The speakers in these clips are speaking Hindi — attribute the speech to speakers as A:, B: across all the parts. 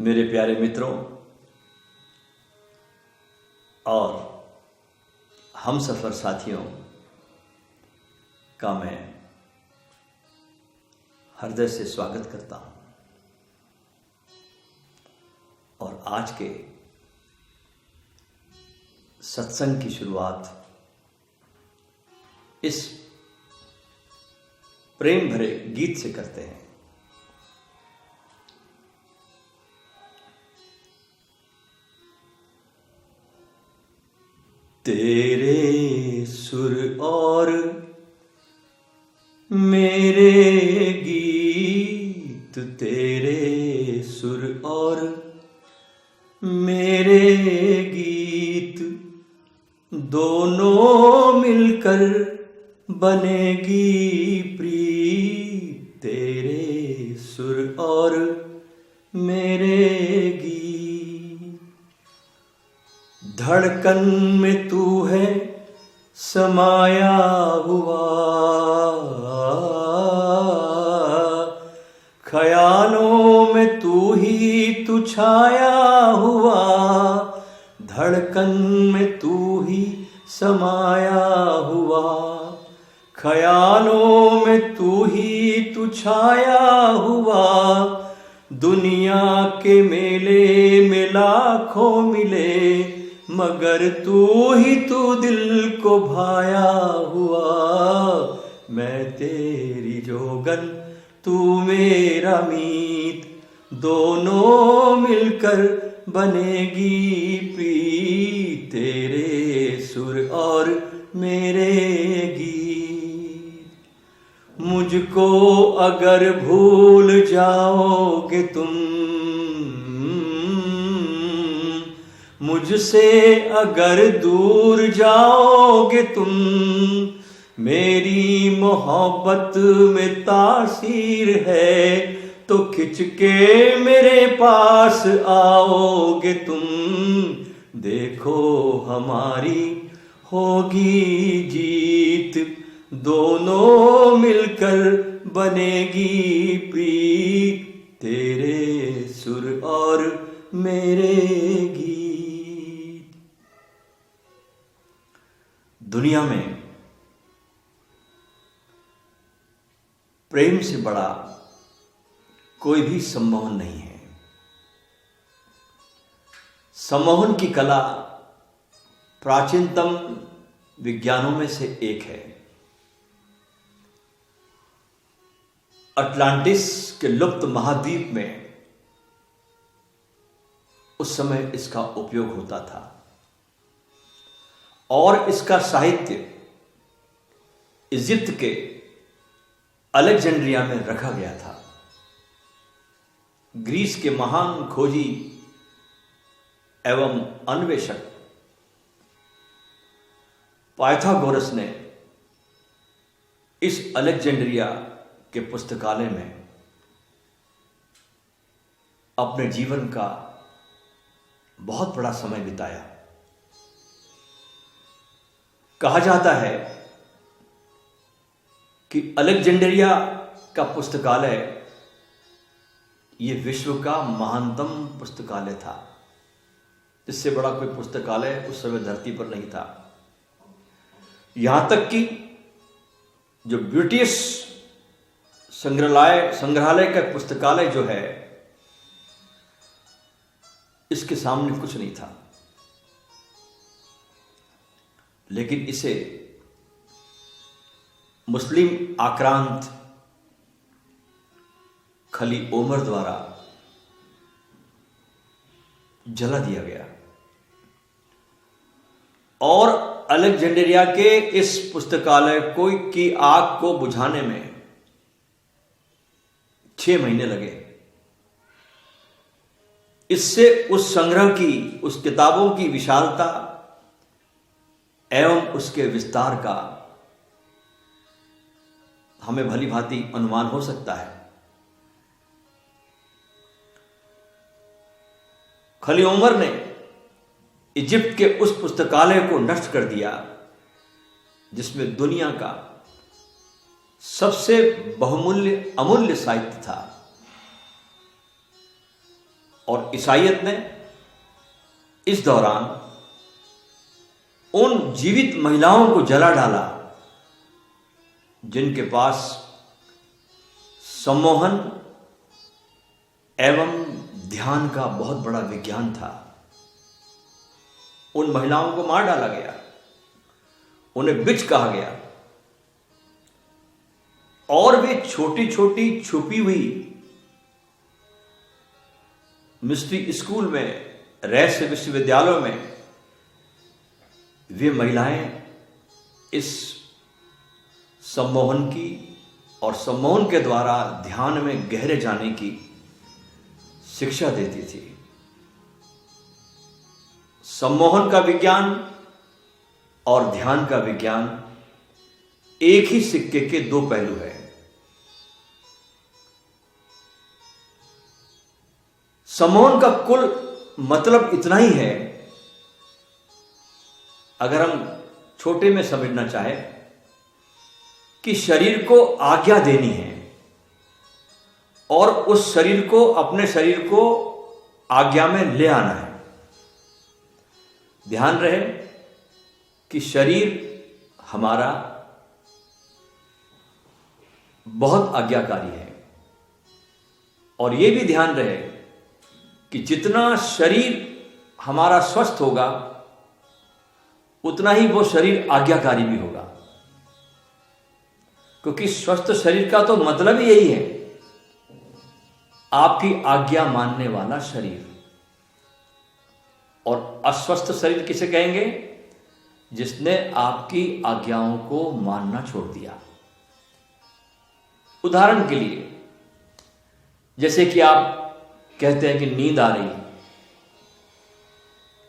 A: मेरे प्यारे मित्रों और हम सफ़र साथियों का मैं हृदय से स्वागत करता हूं। और आज के सत्संग की शुरुआत इस प्रेम भरे गीत से करते हैं। तेरे सुर और मेरे गीत, तेरे सुर और मेरे गीत, दोनों मिलकर बनेगी प्रीत। तेरे सुर और मेरे गीत, धड़कन में तू है समाया हुआ, ख्यालों में तू छाया हुआ, धड़कन में तू ही समाया हुआ, ख्यालों में तू छाया हुआ। दुनिया के मेले में लाखों मिले, मगर तू दिल को भाया हुआ। मैं तेरी जोगन, तू मेरा मीत, दोनों मिलकर बनेगी प्रीत। तेरे सुर और मेरे गीत, मुझको अगर भूल जाओगे तुम, मुझसे अगर दूर जाओगे तुम, मेरी मोहब्बत में तासीर है, तो खिंच के मेरे पास आओगे तुम। देखो हमारी होगी जीत, दोनों मिलकर बनेगी प्रीत। तेरे सुर और मेरे गीत। दुनिया में प्रेम से बड़ा कोई भी सम्मोहन नहीं है। सम्मोहन की कला प्राचीनतम विज्ञानों में से एक है। अटलांटिस के लुप्त महाद्वीप में उस समय इसका उपयोग होता था और इसका साहित्य इजिप्ट के अलेक्जेंड्रिया में रखा गया था। ग्रीस के महान खोजी एवं अन्वेषक पाइथागोरस ने इस अलेक्जेंड्रिया के पुस्तकालय में अपने जीवन का बहुत बड़ा समय बिताया। कहा जाता है कि अलेक्जेंड्रिया का पुस्तकालय ये विश्व का महानतम पुस्तकालय था। इससे बड़ा कोई पुस्तकालय उस समय धरती पर नहीं था। यहां तक कि जो ब्रिटिश संग्रहालय का पुस्तकालय जो है, इसके सामने कुछ नहीं था। लेकिन इसे मुस्लिम आक्रांत खली ओमर द्वारा जला दिया गया और अलेक्जेंड्रिया के इस पुस्तकालय की आग को बुझाने में 6 महीने लगे। इससे उस संग्रह की, उस किताबों की विशालता एवं उसके विस्तार का हमें भली भांति अनुमान हो सकता है। खली ओमर ने इजिप्ट के उस पुस्तकालय को नष्ट कर दिया जिसमें दुनिया का सबसे बहुमूल्य अमूल्य साहित्य था। और ईसाइयत ने इस दौरान उन जीवित महिलाओं को जला डाला जिनके पास सम्मोहन एवं ध्यान का बहुत बड़ा विज्ञान था। उन महिलाओं को मार डाला गया, उन्हें बिच कहा गया, और वे छोटी छोटी छुपी हुई मिस्ट्री स्कूल में, रहस्य विश्वविद्यालयों में वे महिलाएं इस सम्मोहन की और सम्मोहन के द्वारा ध्यान में गहरे जाने की शिक्षा देती थी। सम्मोहन का विज्ञान और ध्यान का विज्ञान एक ही सिक्के के दो पहलू हैं। सम्मोहन का कुल मतलब इतना ही है, अगर हम छोटे में समझना चाहे, कि शरीर को आज्ञा देनी है और उस शरीर को, अपने शरीर को आज्ञा में ले आना है। ध्यान रहे कि शरीर हमारा बहुत आज्ञाकारी है, और यह भी ध्यान रहे कि जितना शरीर हमारा स्वस्थ होगा उतना ही वो शरीर आज्ञाकारी भी होगा, क्योंकि स्वस्थ शरीर का तो मतलब ही यही है, आपकी आज्ञा मानने वाला शरीर। और अस्वस्थ शरीर किसे कहेंगे? जिसने आपकी आज्ञाओं को मानना छोड़ दिया। उदाहरण के लिए, जैसे कि आप कहते हैं कि नींद आ रही है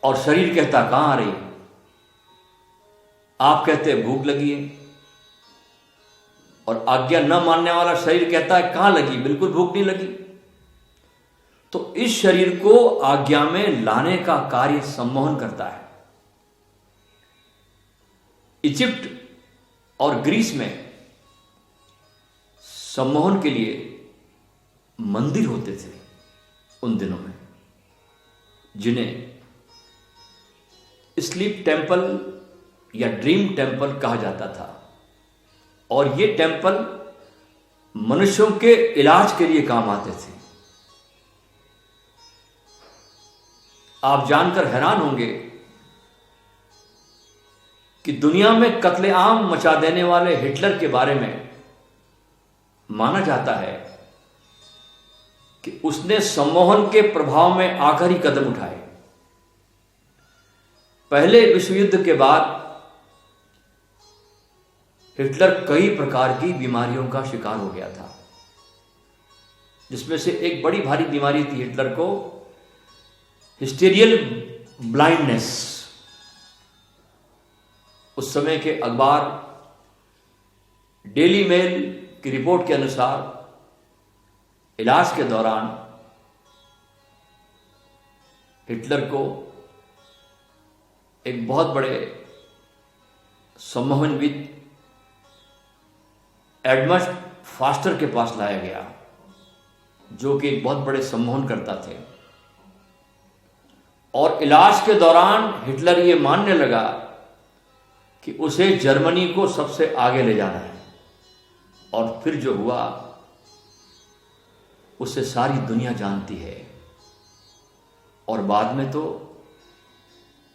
A: और शरीर कहता कहां आ रही है। आप कहते हैं भूख लगी है और आज्ञा न मानने वाला शरीर कहता है कहां लगी, बिल्कुल भूख नहीं लगी। तो इस शरीर को आज्ञा में लाने का कार्य सम्मोहन करता है। इजिप्ट और ग्रीस में सम्मोहन के लिए मंदिर होते थे उन दिनों में, जिन्हें स्लीप टेम्पल या ड्रीम टेम्पल कहा जाता था। और ये टेम्पल मनुष्यों के इलाज के लिए काम आते थे। आप जानकर हैरान होंगे कि दुनिया में कत्लेआम मचा देने वाले हिटलर के बारे में माना जाता है कि उसने सम्मोहन के प्रभाव में आखिरी कदम उठाए। पहले विश्व युद्ध के बाद हिटलर कई प्रकार की बीमारियों का शिकार हो गया था, जिसमें से एक बड़ी भारी बीमारी थी हिटलर को, हिस्टेरियल ब्लाइंडनेस। उस समय के अखबार डेली मेल की रिपोर्ट के अनुसार इलाज के दौरान हिटलर को एक बहुत बड़े सम्मोहनविद एडमंड फास्टर के पास लाया गया, जो कि एक बहुत बड़े सम्मोहन करता थे। और इलाज के दौरान हिटलर ये मानने लगा कि उसे जर्मनी को सबसे आगे ले जाना है। और फिर जो हुआ उसे सारी दुनिया जानती है। और बाद में तो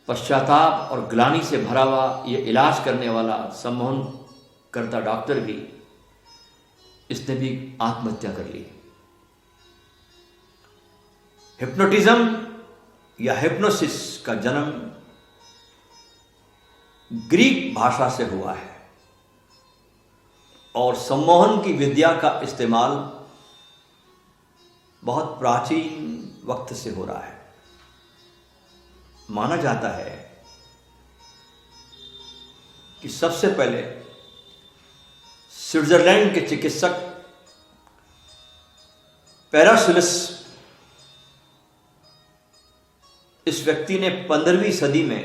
A: पश्चाताप और ग्लानि से भरा हुआ ये इलाज करने वाला सम्मोहन करता डॉक्टर भी, इसने भी आत्महत्या कर ली। हिप्नोटिज्म या हिप्नोसिस का जन्म ग्रीक भाषा से हुआ है और सम्मोहन की विद्या का इस्तेमाल बहुत प्राचीन वक्त से हो रहा है। माना जाता है कि सबसे पहले स्विट्जरलैंड के चिकित्सक पैरासिलस, इस व्यक्ति ने 15वीं सदी में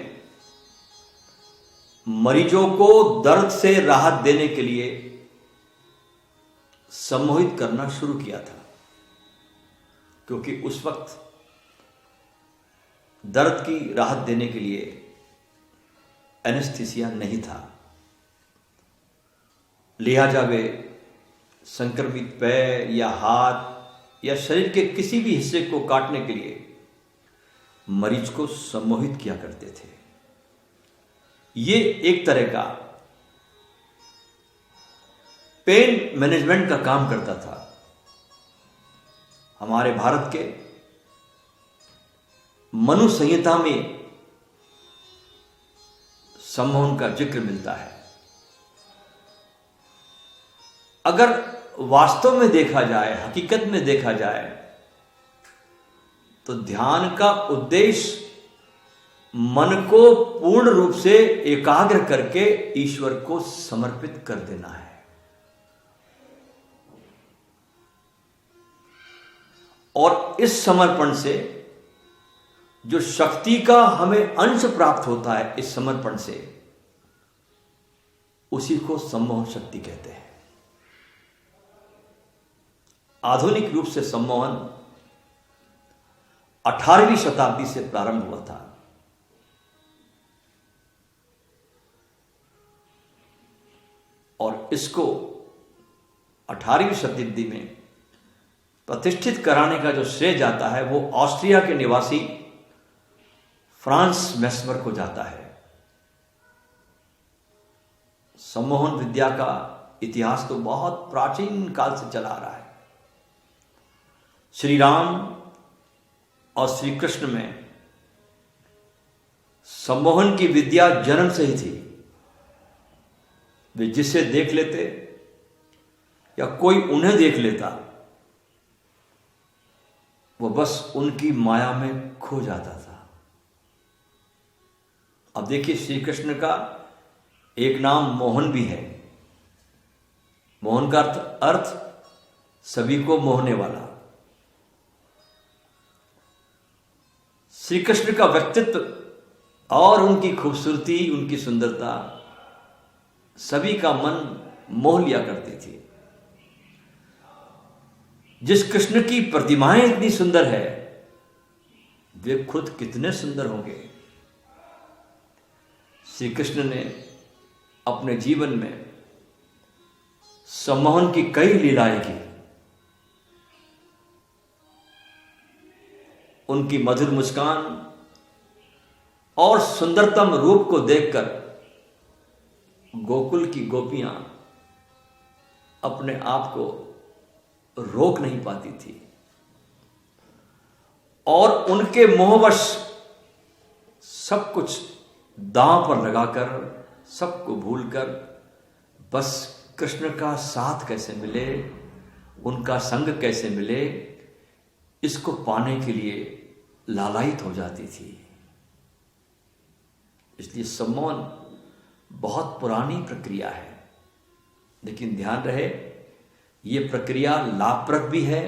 A: मरीजों को दर्द से राहत देने के लिए सम्मोहित करना शुरू किया था, क्योंकि उस वक्त दर्द की राहत देने के लिए एनेस्थीसिया नहीं था, लिहाजा वे संक्रमित पैर या हाथ या शरीर के किसी भी हिस्से को काटने के लिए मरीज को सम्मोहित किया करते थे। ये एक तरह का पेन मैनेजमेंट का काम करता था। हमारे भारत के मनु संहिता में सम्मोहन का जिक्र मिलता है। अगर वास्तव में देखा जाए, हकीकत में देखा जाए, तो ध्यान का उद्देश्य मन को पूर्ण रूप से एकाग्र करके ईश्वर को समर्पित कर देना है। और इस समर्पण से जो शक्ति का हमें अंश प्राप्त होता है, इस समर्पण से, उसी को सम्मोहन शक्ति कहते हैं। आधुनिक रूप से सम्मोहन 18वीं शताब्दी से प्रारंभ हुआ था। और इसको 18वीं शताब्दी में प्रतिष्ठित कराने का जो श्रेय जाता है वो ऑस्ट्रिया के निवासी फ्रांस मेस्मर को जाता है। सम्मोहन विद्या का इतिहास तो बहुत प्राचीन काल से चला आ रहा है। श्री राम और श्री कृष्ण में सम्मोहन की विद्या जन्म से ही थी। वे जिसे देख लेते या कोई उन्हें देख लेता, वो बस उनकी माया में खो जाता था। अब देखिए, श्री कृष्ण का एक नाम मोहन भी है। मोहन का अर्थ सभी को मोहने वाला। श्री कृष्ण का व्यक्तित्व और उनकी खूबसूरती, उनकी सुंदरता सभी का मन मोह लिया करती थी। जिस कृष्ण की प्रतिमाएं इतनी सुंदर है, वे खुद कितने सुंदर होंगे। श्री कृष्ण ने अपने जीवन में सम्मोहन की कई लीलाएं की। उनकी मधुर मुस्कान और सुंदरतम रूप को देखकर गोकुल की गोपियां अपने आप को रोक नहीं पाती थी और उनके मोहवश सब कुछ दांव पर लगाकर, सबको भूलकर, बस कृष्ण का साथ कैसे मिले, उनका संग कैसे मिले, इसको पाने के लिए लालायित हो जाती थी। इसलिए सम्मोहन बहुत पुरानी प्रक्रिया है, लेकिन ध्यान रहे, यह प्रक्रिया लाभप्रद भी है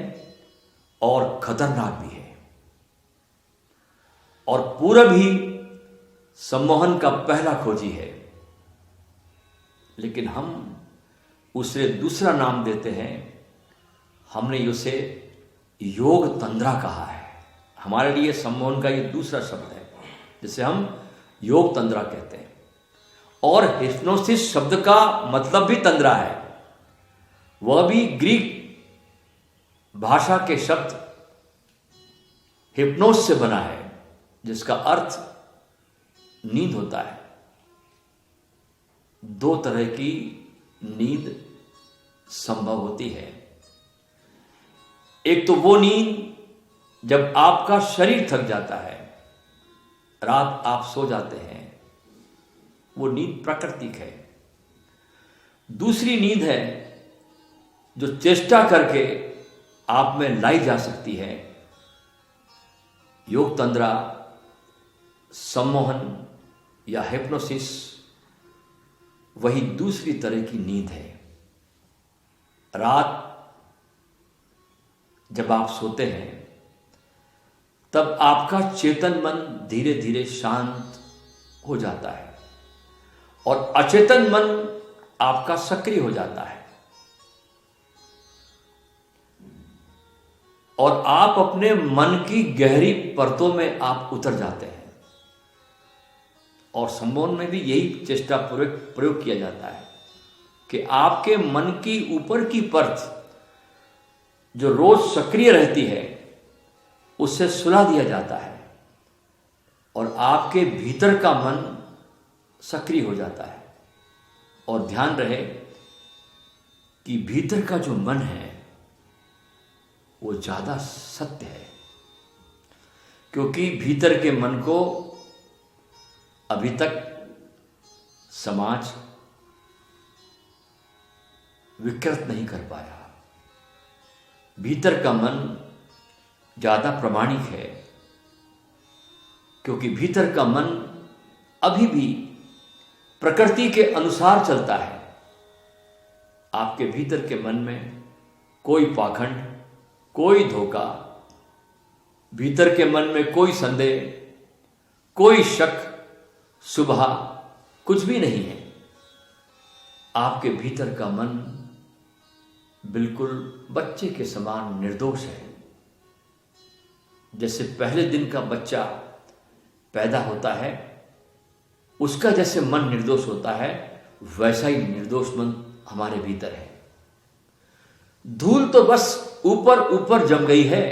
A: और खतरनाक भी है। और पूरब ही सम्मोहन का पहला खोजी है, लेकिन हम उसे दूसरा नाम देते हैं। हमने उसे योग तंद्रा कहा है। हमारे लिए सम्मोहन का ये दूसरा शब्द है, जिसे हम योग तंद्रा कहते हैं। और हिप्नोसिस शब्द का मतलब भी तंद्रा है। वह भी ग्रीक भाषा के शब्द हिप्नोस से बना है, जिसका अर्थ नींद होता है। दो तरह की नींद संभव होती है। एक तो वो नींद जब आपका शरीर थक जाता है, रात आप सो जाते हैं, वो नींद प्राकृतिक है। दूसरी नींद है जो चेष्टा करके आप में लाई जा सकती है। योग तंद्रा, सम्मोहन या हिप्नोसिस वही दूसरी तरह की नींद है। रात जब आप सोते हैं, तब आपका चेतन मन धीरे धीरे शांत हो जाता है और अचेतन मन आपका सक्रिय हो जाता है। और आप अपने मन की गहरी परतों में आप उतर जाते हैं। और सम्मोहन में भी यही चेष्टा प्रयोग किया जाता है कि आपके मन की ऊपर की परत जो रोज सक्रिय रहती है उससे सुला दिया जाता है और आपके भीतर का मन सक्रिय हो जाता है। और ध्यान रहे कि भीतर का जो मन है वो ज्यादा सत्य है, क्योंकि भीतर के मन को अभी तक समाज विकृत नहीं कर पाया। भीतर का मन ज्यादा प्रामाणिक है, क्योंकि भीतर का मन अभी भी प्रकृति के अनुसार चलता है। आपके भीतर के मन में कोई पाखंड, कोई धोखा, भीतर के मन में कोई संदेह, कोई शक, शुबहा कुछ भी नहीं है। आपके भीतर का मन बिल्कुल बच्चे के समान निर्दोष है। जैसे पहले दिन का बच्चा पैदा होता है, उसका जैसे मन निर्दोष होता है, वैसा ही निर्दोष मन हमारे भीतर है। धूल तो बस ऊपर ऊपर जम गई है,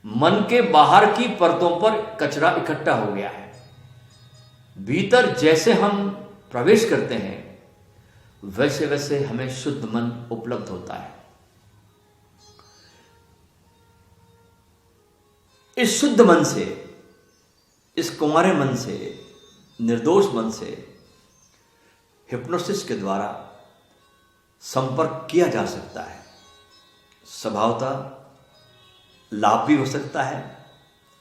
A: मन के बाहर की परतों पर कचरा इकट्ठा हो गया है। भीतर जैसे हम प्रवेश करते हैं वैसे वैसे हमें शुद्ध मन उपलब्ध होता है। इस शुद्ध मन से, इस कुंवारे मन से, निर्दोष मन से हिप्नोसिस के द्वारा संपर्क किया जा सकता है। स्वभावतः लाभ भी हो सकता है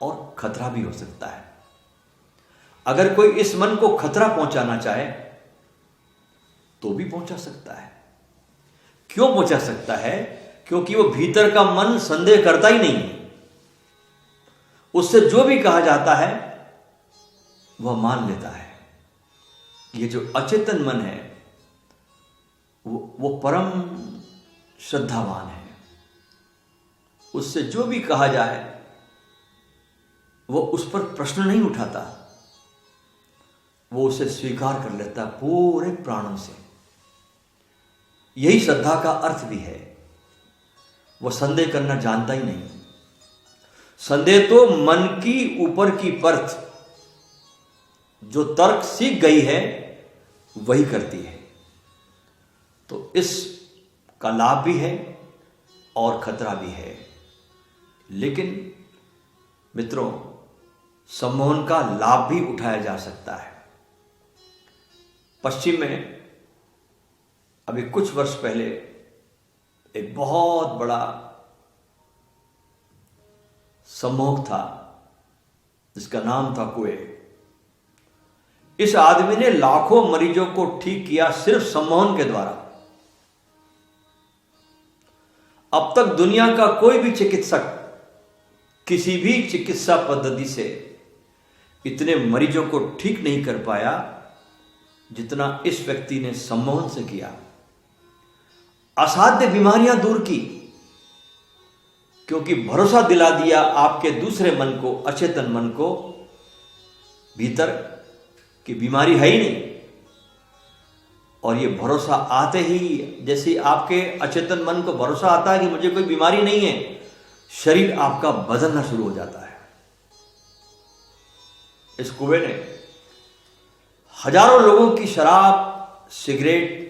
A: और खतरा भी हो सकता है। अगर कोई इस मन को खतरा पहुंचाना चाहे तो भी पहुंचा सकता है। क्यों पहुंचा सकता है? क्योंकि वो भीतर का मन संदेह करता ही नहीं है। उससे जो भी कहा जाता है वह मान लेता है। ये जो अचेतन मन है वो परम श्रद्धावान है। उससे जो भी कहा जाए वो उस पर प्रश्न नहीं उठाता, वो उसे स्वीकार कर लेता पूरे प्राणों से। यही श्रद्धा का अर्थ भी है। वो संदेह करना जानता ही नहीं। संदेह तो मन की ऊपर की परत जो तर्क सीख गई है वही करती है। तो इस का लाभ भी है और खतरा भी है। लेकिन मित्रों, सम्मोहन का लाभ भी उठाया जा सकता है। पश्चिम में अभी कुछ वर्ष पहले एक बहुत बड़ा सम्मोहक था जिसका नाम था कुए। इस आदमी ने लाखों मरीजों को ठीक किया सिर्फ सम्मोहन के द्वारा। अब तक दुनिया का कोई भी चिकित्सक किसी भी चिकित्सा पद्धति से इतने मरीजों को ठीक नहीं कर पाया जितना इस व्यक्ति ने सम्मोहन से किया। असाध्य बीमारियां दूर की, क्योंकि भरोसा दिला दिया आपके दूसरे मन को, अचेतन मन को, भीतर की बीमारी है ही नहीं। और ये भरोसा आते ही, जैसे आपके अचेतन मन को भरोसा आता है कि मुझे कोई बीमारी नहीं है, शरीर आपका बदलना शुरू हो जाता है। इस कुएं ने हजारों लोगों की शराब, सिगरेट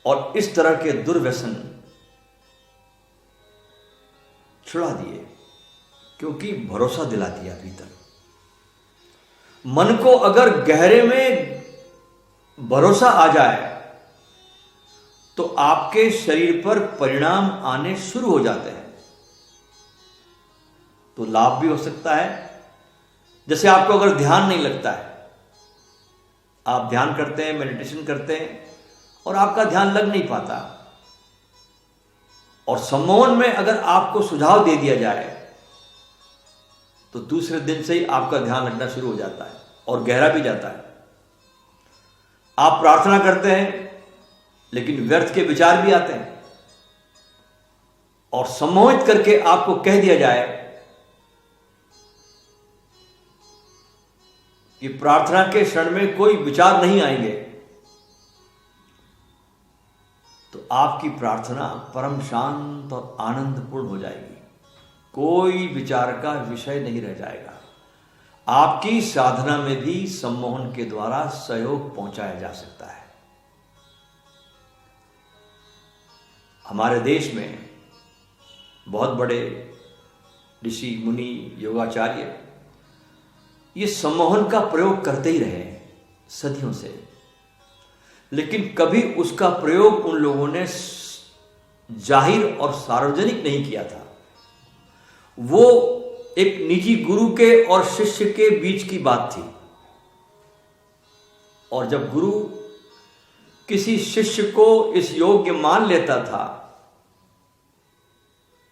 A: और इस तरह के दुर्व्यसन छुड़ा दिए, क्योंकि भरोसा दिला दिया भीतर। मन को अगर गहरे में भरोसा आ जाए तो आपके शरीर पर परिणाम आने शुरू हो जाते हैं। तो लाभ भी हो सकता है। जैसे आपको अगर ध्यान नहीं लगता है, आप ध्यान करते हैं, मेडिटेशन करते हैं और आपका ध्यान लग नहीं पाता, और सम्मोहन में अगर आपको सुझाव दे दिया जाए तो दूसरे दिन से ही आपका ध्यान लगना शुरू हो जाता है और गहरा भी जाता है। आप प्रार्थना करते हैं लेकिन व्यर्थ के विचार भी आते हैं और सम्मोहित करके आपको कह दिया जाए कि प्रार्थना के क्षण में कोई विचार नहीं आएंगे, तो आपकी प्रार्थना परम शांत और आनंदपूर्ण हो जाएगी। कोई विचार का विषय नहीं रह जाएगा। आपकी साधना में भी सम्मोहन के द्वारा सहयोग पहुंचाया जा सकता है। हमारे देश में बहुत बड़े ऋषि मुनि योगाचार्य ये सम्मोहन का प्रयोग करते ही रहे सदियों से, लेकिन कभी उसका प्रयोग उन लोगों ने जाहिर और सार्वजनिक नहीं किया था। वो एक निजी गुरु के और शिष्य के बीच की बात थी, और जब गुरु किसी शिष्य को इस योग्य मान लेता था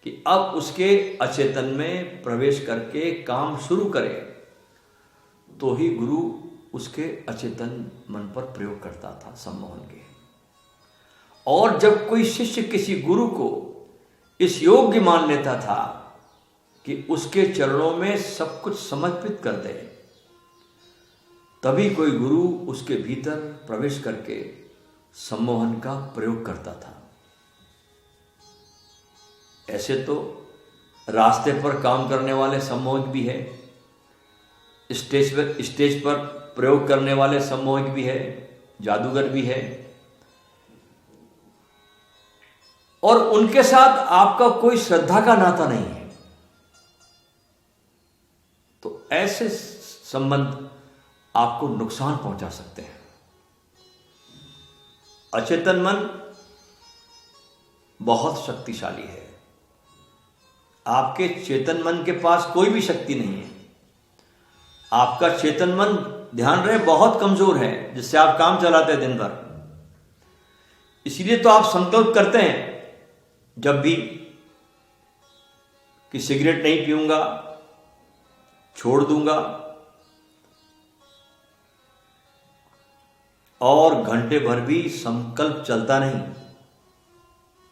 A: कि अब उसके अचेतन में प्रवेश करके काम शुरू करे, तो ही गुरु उसके अचेतन मन पर प्रयोग करता था सम्मोहन के। और जब कोई शिष्य किसी गुरु को इस योग्य मान लेता था कि उसके चरणों में सब कुछ समर्पित कर दे, तभी कोई गुरु उसके भीतर प्रवेश करके सम्मोहन का प्रयोग करता था। ऐसे तो रास्ते पर काम करने वाले सम्मोहक भी है, स्टेज पर प्रयोग करने वाले सम्मोहक भी है, जादूगर भी है, और उनके साथ आपका कोई श्रद्धा का नाता नहीं है। तो ऐसे संबंध आपको नुकसान पहुंचा सकते हैं। अचेतन मन बहुत शक्तिशाली है। आपके चेतन मन के पास कोई भी शक्ति नहीं है। आपका चेतन मन, ध्यान रहे, बहुत कमजोर है, जिससे आप काम चलाते हैं दिन भर। इसीलिए तो आप संकल्प करते हैं जब भी कि सिगरेट नहीं पीऊंगा, छोड़ दूंगा, और घंटे भर भी संकल्प चलता नहीं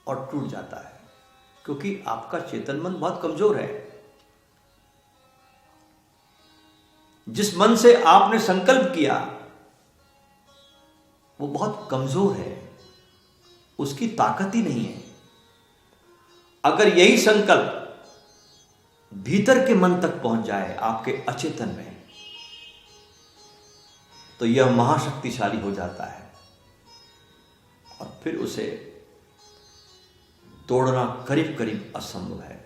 A: और टूट जाता है, क्योंकि आपका चेतन मन बहुत कमजोर है। जिस मन से आपने संकल्प किया वो बहुत कमजोर है, उसकी ताकत ही नहीं है। अगर यही संकल्प भीतर के मन तक पहुंच जाए, आपके अचेतन में, तो यह महाशक्तिशाली हो जाता है, और फिर उसे तोड़ना करीब करीब असंभव है।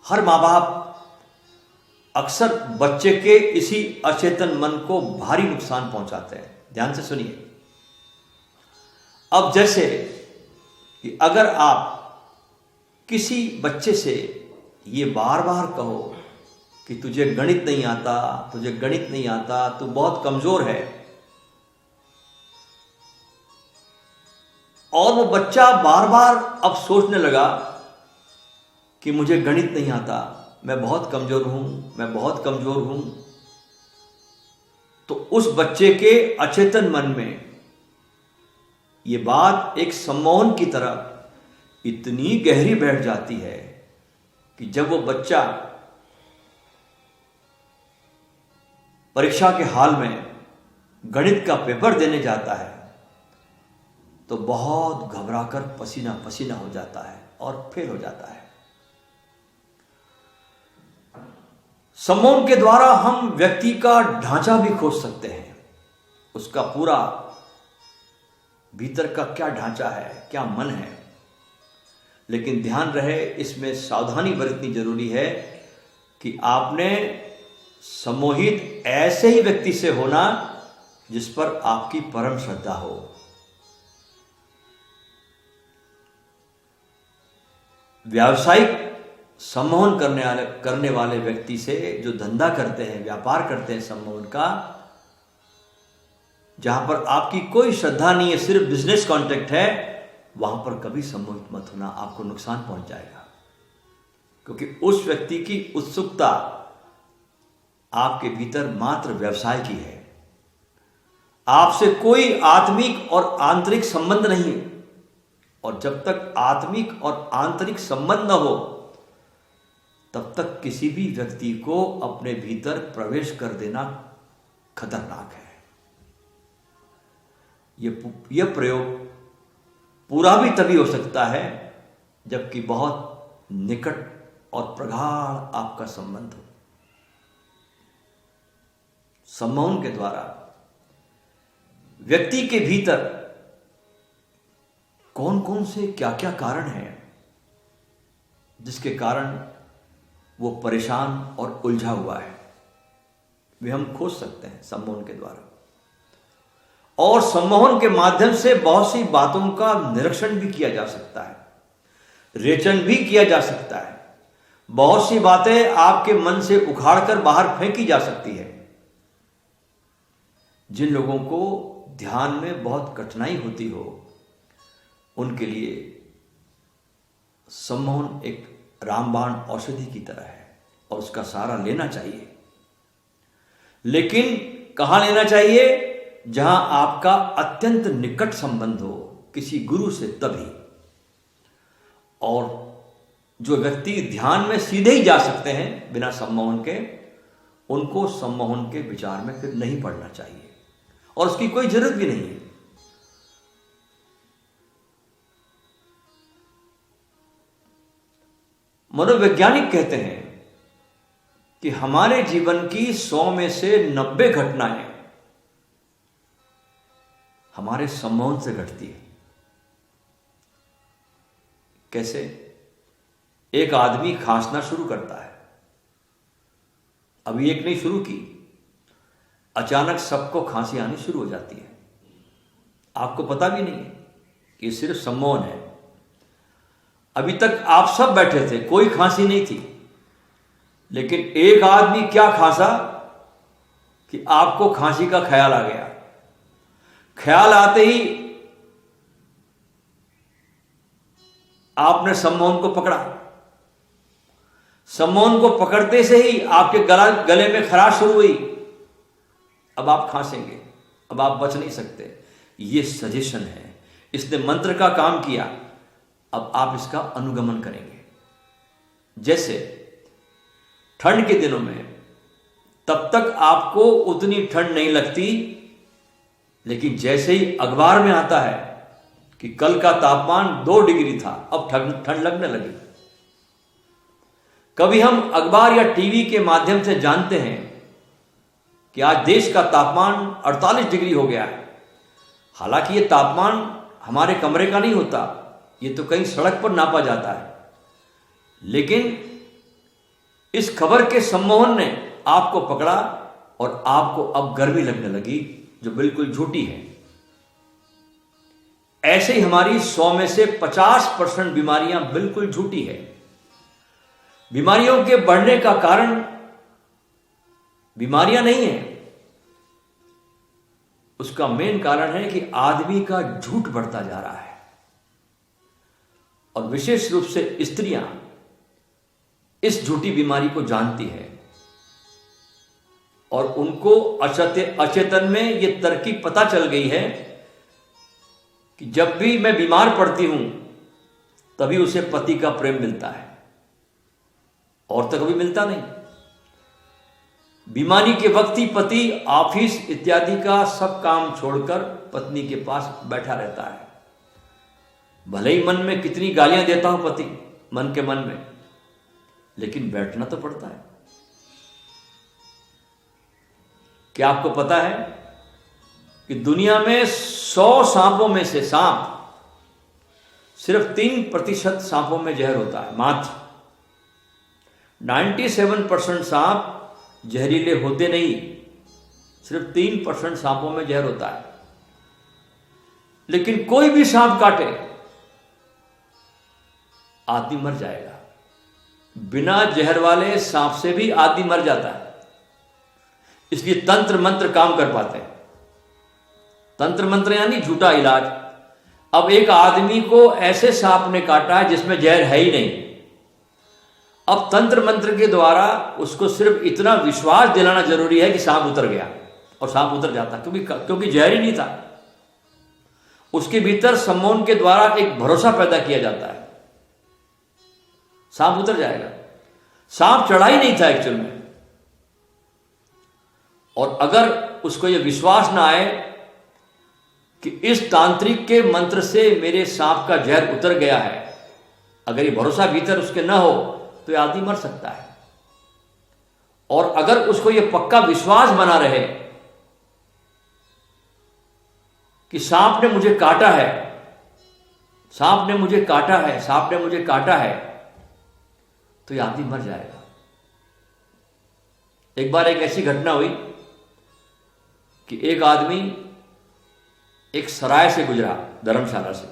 A: हर मां बाप अक्सर बच्चे के इसी अचेतन मन को भारी नुकसान पहुंचाते हैं। ध्यान से सुनिए। अब जैसे कि अगर आप किसी बच्चे से ये बार बार कहो कि तुझे गणित नहीं आता, तुझे गणित नहीं आता, तू बहुत कमजोर है, और वो बच्चा बार बार अब सोचने लगा कि मुझे गणित नहीं आता, मैं बहुत कमजोर हूं, मैं बहुत कमजोर हूं, तो उस बच्चे के अचेतन मन में ये बात एक सम्मोहन की तरह इतनी गहरी बैठ जाती है कि जब वो बच्चा परीक्षा के हाल में गणित का पेपर देने जाता है तो बहुत घबराकर पसीना पसीना हो जाता है और फेल हो जाता है। सम्मोहन के द्वारा हम व्यक्ति का ढांचा भी खोज सकते हैं, उसका पूरा भीतर का क्या ढांचा है, क्या मन है। लेकिन ध्यान रहे, इसमें सावधानी बरतनी जरूरी है कि आपने सम्मोहित ऐसे ही व्यक्ति से होना जिस पर आपकी परम श्रद्धा हो। व्यावसायिक सम्मोहन करने वाले व्यक्ति से, जो धंधा करते हैं, व्यापार करते हैं सम्मोहन का, जहां पर आपकी कोई श्रद्धा नहीं है, सिर्फ बिजनेस कॉन्ट्रैक्ट है, वहां पर कभी सम्मोहित मत होना, आपको नुकसान पहुंच जाएगा। क्योंकि उस व्यक्ति की उत्सुकता आपके भीतर मात्र व्यवसाय की है, आपसे कोई आत्मिक और आंतरिक संबंध नहीं है। और जब तक आत्मिक और आंतरिक संबंध न हो तब तक किसी भी व्यक्ति को अपने भीतर प्रवेश कर देना खतरनाक है। यह प्रयोग पूरा भी तभी हो सकता है जबकि बहुत निकट और प्रगाढ़ आपका संबंध हो। सम्मोहन के द्वारा व्यक्ति के भीतर कौन कौन से क्या क्या कारण हैं जिसके कारण वो परेशान और उलझा हुआ है, वे हम खोज सकते हैं सम्मोहन के द्वारा। और सम्मोहन के माध्यम से बहुत सी बातों का निरीक्षण भी किया जा सकता है, रेचन भी किया जा सकता है। बहुत सी बातें आपके मन से उखाड़कर बाहर फेंकी जा सकती है। जिन लोगों को ध्यान में बहुत कठिनाई होती हो उनके लिए सम्मोहन एक रामबाण औषधि की तरह है और उसका सहारा लेना चाहिए। लेकिन कहां लेना चाहिए? जहां आपका अत्यंत निकट संबंध हो किसी गुरु से, तभी। और जो व्यक्ति ध्यान में सीधे ही जा सकते हैं बिना सम्मोहन के, उनको सम्मोहन के विचार में फिर नहीं पड़ना चाहिए और उसकी कोई जरूरत भी नहीं है। मनोवैज्ञानिक कहते हैं कि हमारे जीवन की 100 में से 90 घटनाएं हमारे सम्मोहन से घटती है। कैसे? एक आदमी खांसना शुरू करता है, अभी एक नहीं शुरू की, अचानक सबको खांसी आनी शुरू हो जाती है। आपको पता भी नहीं है कि सिर्फ सम्मोहन है। अभी तक आप सब बैठे थे, कोई खांसी नहीं थी, लेकिन एक आदमी क्या खांसा कि आपको खांसी का ख्याल आ गया। ख्याल आते ही आपने सम्मोहन को पकड़ा। सम्मोहन को पकड़ते से ही आपके गले में खराश शुरू हुई। अब आप खांसेंगे, अब आप बच नहीं सकते। ये सजेशन है, इसने मंत्र का काम किया। अब आप इसका अनुगमन करेंगे। जैसे ठंड के दिनों में तब तक आपको उतनी ठंड नहीं लगती, लेकिन जैसे ही अखबार में आता है कि कल का तापमान 2 डिग्री था, अब ठंड लगने लगी। कभी हम अखबार या टीवी के माध्यम से जानते हैं कि आज देश का तापमान 48 डिग्री हो गया है। हालांकि यह तापमान हमारे कमरे का नहीं होता, ये तो कहीं सड़क पर नापा जाता है। लेकिन इस खबर के सम्मोहन ने आपको पकड़ा और आपको अब गर्मी लगने लगी, जो बिल्कुल झूठी है। ऐसे ही हमारी 100 में से 50% बीमारियां बिल्कुल झूठी है। बीमारियों के बढ़ने का कारण बीमारियां नहीं है, उसका मेन कारण है कि आदमी का झूठ बढ़ता जा रहा है। और विशेष रूप से स्त्रियां इस झूठी बीमारी को जानती है और उनको अचेतन में यह तरकीब पता चल गई है कि जब भी मैं बीमार पड़ती हूं तभी उसे पति का प्रेम मिलता है, और तो कभी मिलता नहीं। बीमारी के वक्त ही पति ऑफिस इत्यादि का सब काम छोड़कर पत्नी के पास बैठा रहता है। भले ही मन में कितनी गालियां देता हूं पति, मन के मन में, लेकिन बैठना तो पड़ता है। क्या आपको पता है कि दुनिया में 100 सांपों में से सिर्फ 3% सांपों में जहर होता है, मात्र। 97% सांप जहरीले होते नहीं, सिर्फ 3% सांपों में जहर होता है। लेकिन कोई भी सांप काटे आदमी मर जाएगा। बिना जहर वाले सांप से भी आदमी मर जाता है। इसलिए तंत्र मंत्र काम कर पाते हैं। तंत्र मंत्र यानी झूठा इलाज। अब एक आदमी को ऐसे सांप ने काटा है जिसमें जहर है ही नहीं। अब तंत्र मंत्र के द्वारा उसको सिर्फ इतना विश्वास दिलाना जरूरी है कि सांप उतर गया, और सांप उतर जाता, क्योंकि जहर ही नहीं था। उसके भीतर सम्मोहन के द्वारा एक भरोसा पैदा किया जाता है, सांप उतर जाएगा। सांप चढ़ा ही नहीं था एक्चुअल में, और अगर उसको यह विश्वास ना आए कि इस तांत्रिक के मंत्र से मेरे सांप का जहर उतर गया है, अगर ये भरोसा भीतर उसके ना हो तो यह आदमी मर सकता है। और अगर उसको यह पक्का विश्वास बना रहे कि सांप ने मुझे काटा है, सांप ने मुझे काटा है, सांप ने मुझे काटा है, तो यह आदमी मर जाएगा। एक बार एक ऐसी घटना हुई कि एक आदमी एक सराय से गुजरा, धर्मशाला से,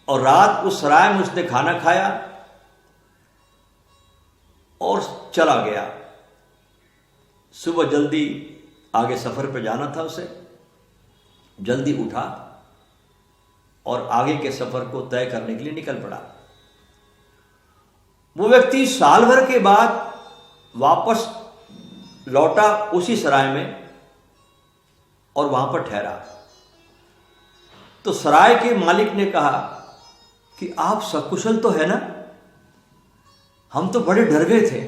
A: और रात उस सराय में उसने खाना खाया और चला गया। सुबह जल्दी आगे सफर पे जाना था उसे, जल्दी उठा और आगे के सफर को तय करने के लिए निकल पड़ा। वो व्यक्ति साल भर के बाद वापस लौटा उसी सराय में और वहां पर ठहरा। तो सराय के मालिक ने कहा कि आप सकुशल तो है ना, हम तो बड़े डर गए थे।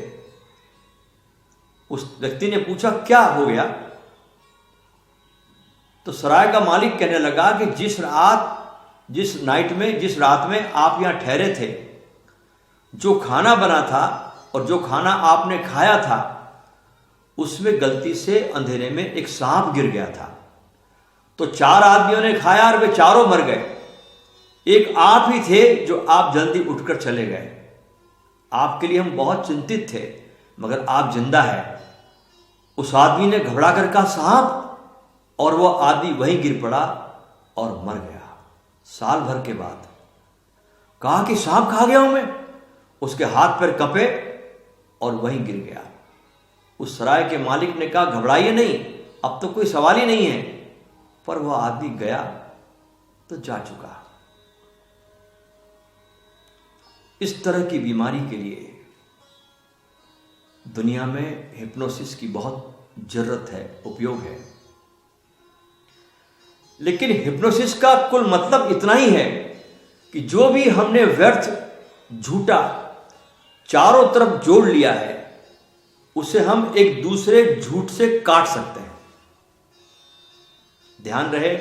A: उस व्यक्ति ने पूछा क्या हो गया? तो सराय का मालिक कहने लगा कि जिस रात में आप यहां ठहरे थे, जो खाना बना था और जो खाना आपने खाया था, उसमें गलती से अंधेरे में एक सांप गिर गया था। तो 4 आदमियों ने खाया और वे चारों मर गए। एक आप ही थे जो आप जल्दी उठकर चले गए। आपके लिए हम बहुत चिंतित थे, मगर आप जिंदा है। उस आदमी ने घबरा कर कहा सांप, और वह आदमी वहीं गिर पड़ा और मर गया। साल भर के बाद कहा कि सांप खा गया हूं मैं। उसके हाथ पैर कंपे और वहीं गिर गया। उस सराय के मालिक ने कहा घबराइए नहीं, अब तो कोई सवाल ही नहीं है। पर वह आदमी गया तो जा चुका। इस तरह की बीमारी के लिए दुनिया में हिप्नोसिस की बहुत जरूरत है, उपयोग है। लेकिन हिप्नोसिस का कुल मतलब इतना ही है कि जो भी हमने व्यर्थ झूठा चारों तरफ जोड़ लिया है, उसे हम एक दूसरे झूठ से काट सकते हैं। ध्यान रहे,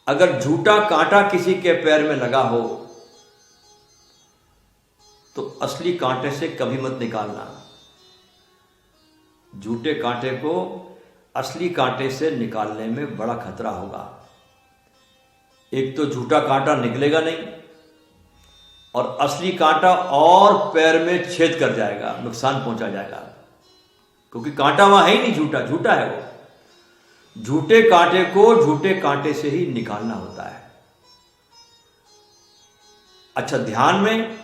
A: अगर झूठा कांटा किसी के पैर में लगा हो तो असली कांटे से कभी मत निकालना। झूठे कांटे को असली कांटे से निकालने में बड़ा खतरा होगा। एक तो झूठा कांटा निकलेगा नहीं, और असली कांटा और पैर में छेद कर जाएगा, नुकसान पहुंचा जाएगा, क्योंकि कांटा वहां है ही नहीं, झूठा है वो। झूठे कांटे को झूठे कांटे से ही निकालना होता है। अच्छा, ध्यान में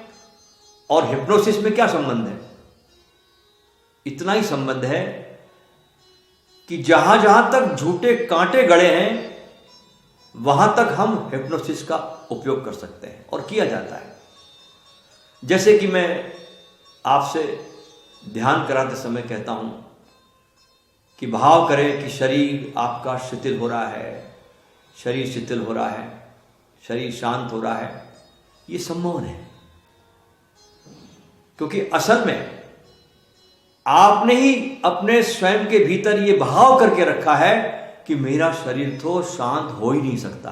A: और हिप्नोसिस में क्या संबंध है? इतना ही संबंध है कि जहां जहां तक झूठे कांटे गड़े हैं, वहां तक हम हिप्नोसिस का उपयोग कर सकते हैं, और किया जाता है। जैसे कि मैं आपसे ध्यान कराते समय कहता हूं कि भाव करें कि शरीर आपका शिथिल हो रहा है, शरीर शिथिल हो रहा है, शरीर शांत हो रहा है। ये सम्मोहन है, क्योंकि असल में आपने ही अपने स्वयं के भीतर ये भाव करके रखा है कि मेरा शरीर तो शांत हो ही नहीं सकता,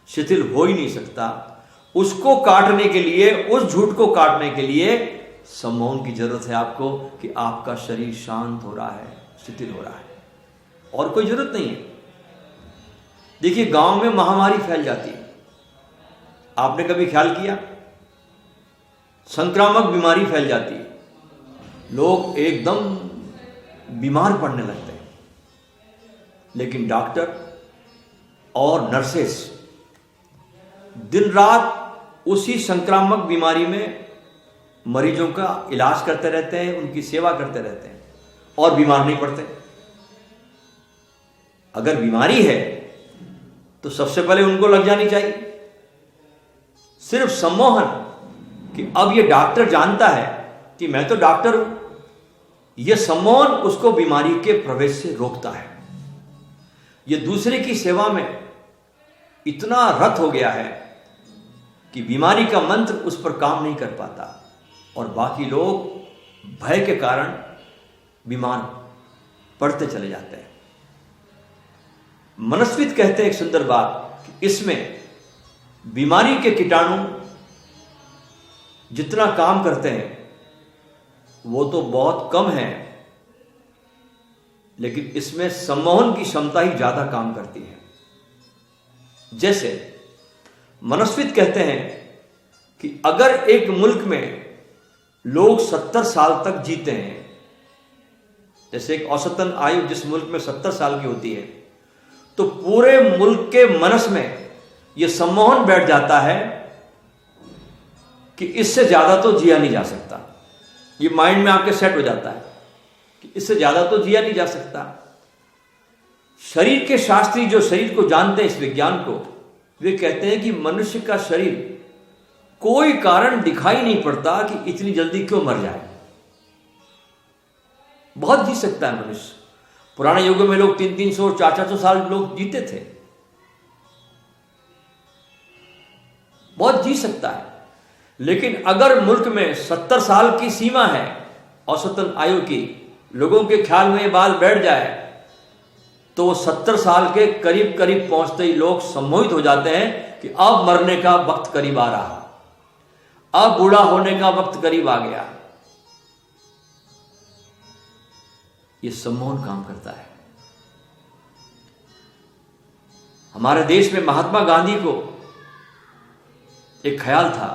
A: शिथिल हो ही नहीं सकता। उसको काटने के लिए, उस झूठ को काटने के लिए सम्मोहन की जरूरत है आपको, कि आपका शरीर शांत हो रहा है, शिथिल हो रहा है, और कोई जरूरत नहीं है। देखिए, गांव में महामारी फैल जाती है, आपने कभी ख्याल किया? संक्रामक बीमारी फैल जाती है, लोग एकदम बीमार पड़ने लगते हैं, लेकिन डॉक्टर और नर्सेस दिन रात उसी संक्रामक बीमारी में मरीजों का इलाज करते रहते हैं, उनकी सेवा करते रहते हैं, और बीमार नहीं पड़ते। अगर बीमारी है तो सबसे पहले उनको लग जानी चाहिए। सिर्फ सम्मोहन कि अब ये डॉक्टर जानता है कि मैं तो डॉक्टर हूं, यह सम्मोहन उसको बीमारी के प्रवेश से रोकता है। ये दूसरे की सेवा में इतना रत हो गया है कि बीमारी का मंत्र उस पर काम नहीं कर पाता और बाकी लोग भय के कारण बीमार पड़ते चले जाते हैं। मनस्वित कहते हैं एक सुंदर बात कि इसमें बीमारी के कीटाणु जितना काम करते हैं वो तो बहुत कम है, लेकिन इसमें सम्मोहन की क्षमता ही ज्यादा काम करती है। जैसे मनस्वित कहते हैं कि अगर एक मुल्क में लोग 70 साल तक जीते हैं, जैसे एक औसतन आयु जिस मुल्क में 70 साल की होती है, तो पूरे मुल्क के मनस में यह सम्मोहन बैठ जाता है कि इससे ज्यादा तो जिया नहीं जा सकता। ये माइंड में आपके सेट हो जाता है कि इससे ज्यादा तो जिया नहीं जा सकता। शरीर के शास्त्री जो शरीर को जानते हैं, इस विज्ञान को, वे कहते हैं कि मनुष्य का शरीर कोई कारण दिखाई नहीं पड़ता कि इतनी जल्दी क्यों मर जाए। बहुत जी सकता है मनुष्य। पुराने युगों में लोग 300-300 400 साल लोग जीते थे, बहुत जी सकता है। लेकिन अगर मुल्क में 70 साल की सीमा है औसतन आयु की, लोगों के ख्याल में बाल बैठ जाए तो 70 साल के करीब करीब पहुंचते ही लोग सम्मोहित हो जाते हैं कि अब मरने का वक्त करीब आ रहा, अब बूढ़ा होने का वक्त करीब आ गया। ये सम्मोहन काम करता है। हमारे देश में महात्मा गांधी को एक ख्याल था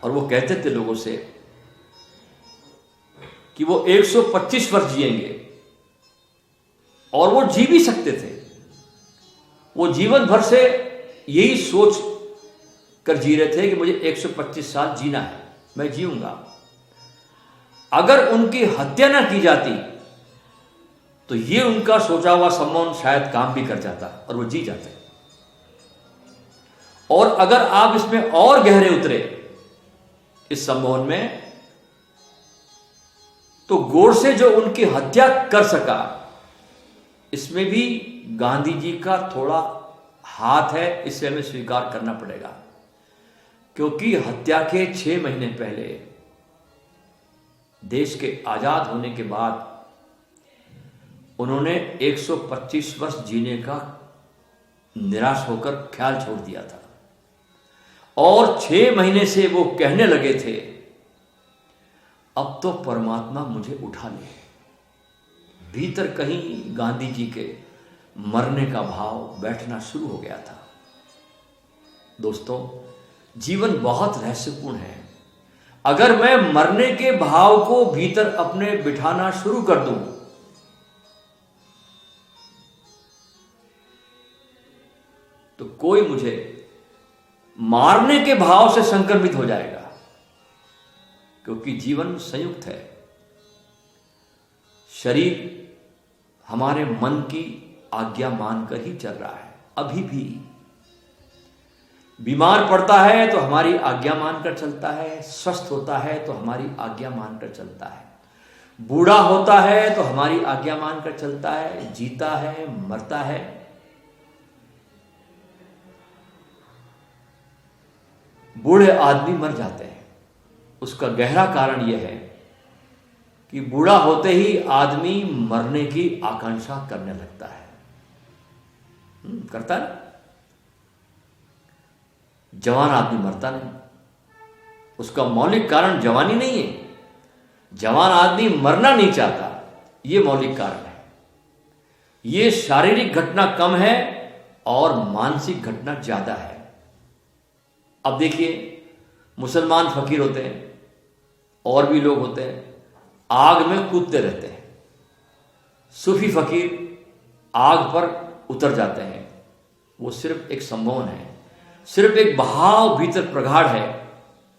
A: और वो कहते थे लोगों से कि वो 125 वर्ष जिएंगे, और वो जी भी सकते थे। वो जीवन भर से यही सोच कर जी रहे थे कि मुझे 125 साल जीना है, मैं जीऊंगा। अगर उनकी हत्या ना की जाती तो ये उनका सोचा हुआ सम्मोहन शायद काम भी कर जाता और वो जी जाते। और अगर आप इसमें और गहरे उतरे इस सम्मोहन में, तो गोडसे जो उनकी हत्या कर सका, इसमें भी गांधी जी का थोड़ा हाथ है, इसे हमें स्वीकार करना पड़ेगा। क्योंकि हत्या के 6 महीने पहले, देश के आजाद होने के बाद, उन्होंने 125 वर्ष जीने का निराश होकर ख्याल छोड़ दिया था। और 6 महीने से वो कहने लगे थे, अब तो परमात्मा मुझे उठा ले। भीतर कहीं गांधी जी के मरने का भाव बैठना शुरू हो गया था। दोस्तों, जीवन बहुत रहस्यपूर्ण है। अगर मैं मरने के भाव को भीतर अपने बिठाना शुरू कर दूं, तो कोई मुझे मारने के भाव से संक्रमित हो जाएगा। क्योंकि जीवन संयुक्त है। शरीर हमारे मन की आज्ञा मानकर ही चल रहा है। अभी भी बीमार पड़ता है तो हमारी आज्ञा मानकर चलता है, स्वस्थ होता है तो हमारी आज्ञा मानकर चलता है, बूढ़ा होता है तो हमारी आज्ञा मानकर चलता है, जीता है, मरता है। बूढ़े आदमी मर जाते हैं। उसका गहरा कारण यह है कि बूढ़ा होते ही आदमी मरने की आकांक्षा करने लगता है। करता है। जवान आदमी मरता नहीं। उसका मौलिक कारण जवानी नहीं है। जवान आदमी मरना नहीं चाहता, यह मौलिक कारण है। यह शारीरिक घटना कम है और मानसिक घटना ज्यादा है। अब देखिए, मुसलमान फकीर होते हैं और भी लोग होते हैं, आग में कूदते रहते हैं। सूफी फकीर आग पर उतर जाते हैं। वो सिर्फ एक सम्मोहन है, सिर्फ एक बहाव भीतर प्रगाढ़ है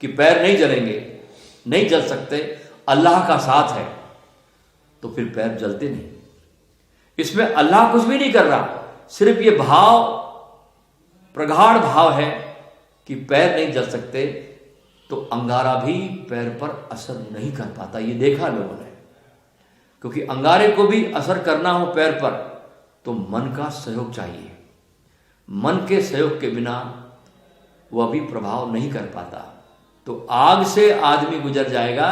A: कि पैर नहीं जलेंगे, नहीं जल सकते, अल्लाह का साथ है। तो फिर पैर जलते नहीं। इसमें अल्लाह कुछ भी नहीं कर रहा, सिर्फ ये भाव, प्रगाढ़ भाव है कि पैर नहीं जल सकते, तो अंगारा भी पैर पर असर नहीं कर पाता। ये देखा लोगों ने। क्योंकि अंगारे को भी असर करना हो पैर पर, तो मन का सहयोग चाहिए। मन के सहयोग के बिना वह भी प्रभाव नहीं कर पाता। तो आग से आदमी गुजर जाएगा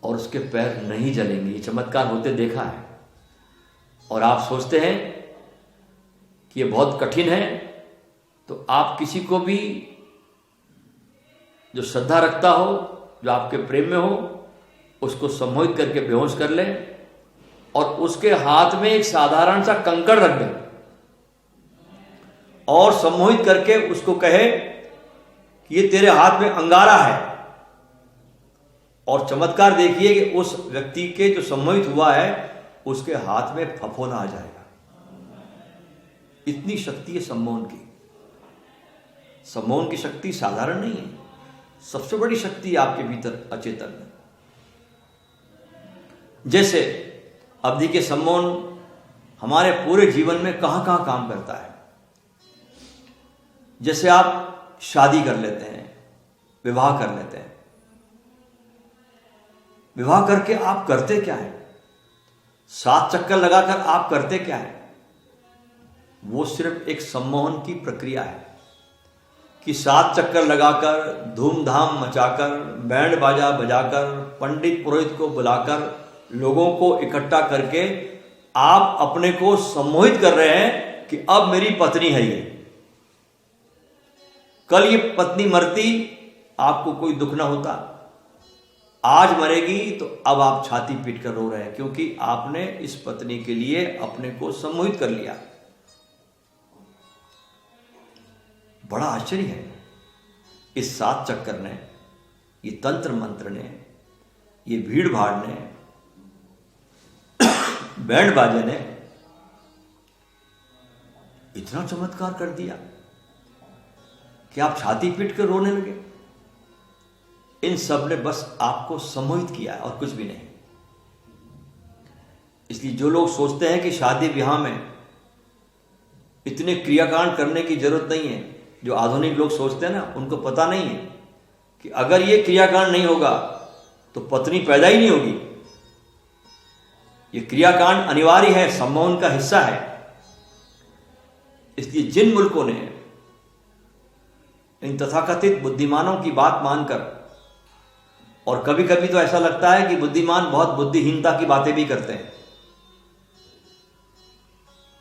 A: और उसके पैर नहीं जलेंगे। ये चमत्कार होते देखा है। और आप सोचते हैं कि ये बहुत कठिन है, तो आप किसी को भी जो श्रद्धा रखता हो, जो आपके प्रेम में हो, उसको सम्मोहित करके बेहोश कर ले और उसके हाथ में एक साधारण सा कंकड़ रख दे और सम्मोहित करके उसको कहे कि ये तेरे हाथ में अंगारा है। और चमत्कार देखिए कि उस व्यक्ति के जो सम्मोहित हुआ है उसके हाथ में फफोला आ जाएगा। इतनी शक्ति है सम्मोहन की। सम्मोहन की शक्ति साधारण नहीं है, सबसे बड़ी शक्ति है आपके भीतर अचेतन में। जैसे अवधि के सम्मोहन हमारे पूरे जीवन में कहां कहां काम करता है। जैसे आप शादी कर लेते हैं, विवाह कर लेते हैं। विवाह करके आप करते क्या है? 7 चक्कर लगाकर आप करते क्या है? वो सिर्फ एक सम्मोहन की प्रक्रिया है कि 7 चक्कर लगाकर, धूमधाम मचाकर, बैंड बाजा बजाकर, पंडित पुरोहित को बुलाकर, लोगों को इकट्ठा करके आप अपने को सम्मोहित कर रहे हैं कि अब मेरी पत्नी है ये। कल ये पत्नी मरती, आपको कोई दुख ना होता। आज मरेगी तो अब आप छाती पीट कर रो रहे हैं क्योंकि आपने इस पत्नी के लिए अपने को सम्मोहित कर लिया। बड़ा आश्चर्य है। इस 7 चक्कर ने, ये तंत्र मंत्र ने, ये भीड़ भाड़ ने, बैंड बाजे ने इतना चमत्कार कर दिया कि आप छाती पीट कर रोने लगे। इन सब ने बस आपको सम्मोहित किया और कुछ भी नहीं। इसलिए जो लोग सोचते हैं कि शादी ब्याह में इतने क्रियाकांड करने की जरूरत नहीं है, जो आधुनिक लोग सोचते हैं ना, उनको पता नहीं है कि अगर ये क्रियाकांड नहीं होगा तो पत्नी पैदा ही नहीं होगी। ये क्रियाकांड अनिवार्य है, सम्मोहन का हिस्सा है। इसलिए जिन मुल्कों ने इन तथाकथित बुद्धिमानों की बात मानकर, और कभी कभी तो ऐसा लगता है कि बुद्धिमान बहुत बुद्धिहीनता की बातें भी करते हैं,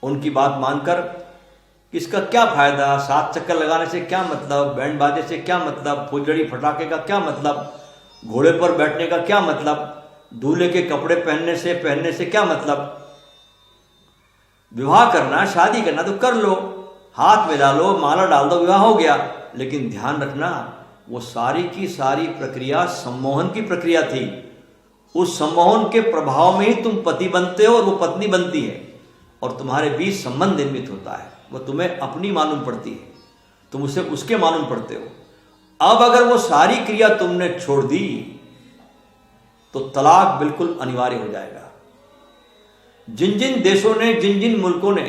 A: उनकी बात मानकर कि इसका क्या फायदा, 7 चक्कर लगाने से क्या मतलब, बैंड बाजे से क्या मतलब, फुलझड़ी फटाके का क्या मतलब, घोड़े पर बैठने का क्या मतलब, दूल्हे के कपड़े पहनने से क्या मतलब। विवाह करना, शादी करना तो कर लो, हाथ मिला लो, माला डाल दो, विवाह हो गया। लेकिन ध्यान रखना, वो सारी की सारी प्रक्रिया सम्मोहन की प्रक्रिया थी। उस सम्मोहन के प्रभाव में ही तुम पति बनते हो और वो पत्नी बनती है और तुम्हारे बीच संबंध निर्मित होता है। वो तुम्हें अपनी मालूम पड़ती है, तुम उसे उसके मालूम पड़ते हो। अब अगर वो सारी क्रिया तुमने छोड़ दी तो तलाक बिल्कुल अनिवार्य हो जाएगा। जिन जिन देशों ने, जिन जिन मुल्कों ने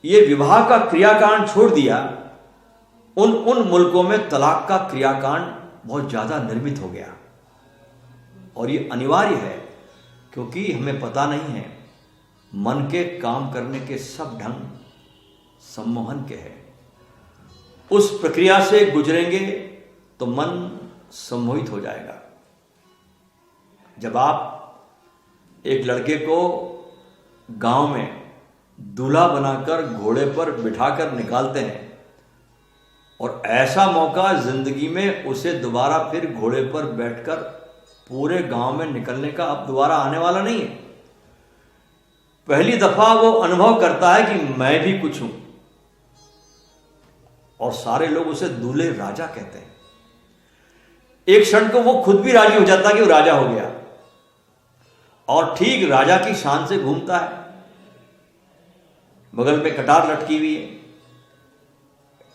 A: ये विवाह का क्रियाकांड छोड़ दिया, उन मुल्कों में तलाक का क्रियाकांड बहुत ज्यादा निर्मित हो गया। और ये अनिवार्य है क्योंकि हमें पता नहीं है, मन के काम करने के सब ढंग सम्मोहन के हैं। उस प्रक्रिया से गुजरेंगे तो मन सम्मोहित हो जाएगा। जब आप एक लड़के को गांव में दूल्हा बनाकर घोड़े पर बिठाकर निकालते हैं और ऐसा मौका जिंदगी में उसे दोबारा फिर घोड़े पर बैठकर पूरे गांव में निकलने का अब दोबारा आने वाला नहीं है। पहली दफा वो अनुभव करता है कि मैं भी कुछ हूं, और सारे लोग उसे दूल्हे राजा कहते हैं। एक क्षण को वो खुद भी राजी हो जाता है कि वो राजा हो गया और ठीक राजा की शान से घूमता है। बगल में कटार लटकी हुई है,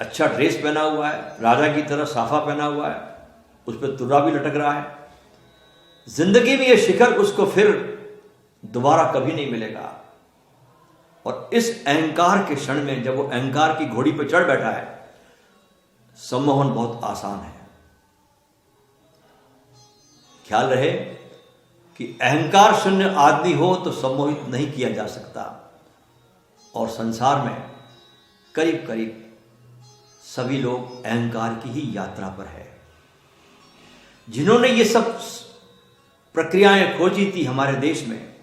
A: अच्छा ड्रेस पहना हुआ है, राजा की तरह साफा पहना हुआ है, उस पर तुर्रा भी लटक रहा है। जिंदगी में ये शिखर उसको फिर दोबारा कभी नहीं मिलेगा। और इस अहंकार के क्षण में जब वो अहंकार की घोड़ी पर चढ़ बैठा है, सम्मोहन बहुत आसान है। ख्याल रहे कि अहंकार शून्य आदमी हो तो सम्मोहित नहीं किया जा सकता। और संसार में करीब करीब सभी लोग अहंकार की ही यात्रा पर है। जिन्होंने ये सब प्रक्रियाएं खोजी थी हमारे देश में,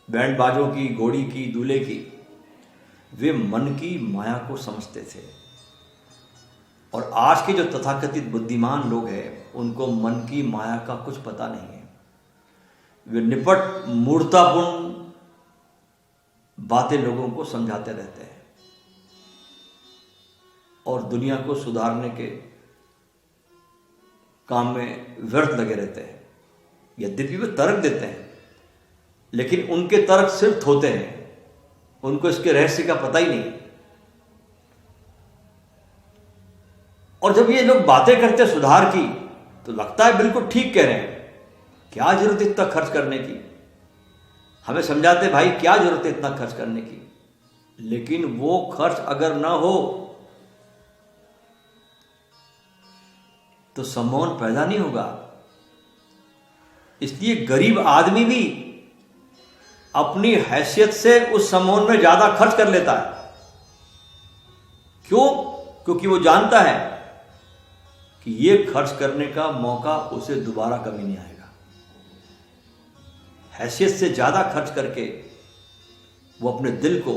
A: बैंड बाजों की, घोड़ी की, दूल्हे की, वे मन की माया को समझते थे। और आज के जो तथाकथित बुद्धिमान लोग हैं, उनको मन की माया का कुछ पता नहीं है। वे निपट मूर्खतापूर्ण बातें लोगों को समझाते रहते हैं और दुनिया को सुधारने के काम में व्यर्थ लगे रहते हैं। यद्यपि वे तर्क देते हैं, लेकिन उनके तर्क सिर्फ होते हैं, उनको इसके रहस्य का पता ही नहीं। और जब ये लोग बातें करते सुधार की, तो लगता है बिल्कुल ठीक कह रहे हैं, क्या जरूरत है इतना खर्च करने की। हमें समझाते भाई क्या जरूरत है इतना खर्च करने की, लेकिन वो खर्च अगर ना हो तो सम्मोहन पैदा नहीं होगा। इसलिए गरीब आदमी भी अपनी हैसियत से उस सम्मोहन में ज्यादा खर्च कर लेता है। क्यों? क्योंकि वो जानता है कि ये खर्च करने का मौका उसे दोबारा कभी नहीं आएगा। हैसियत से ज्यादा खर्च करके वो अपने दिल को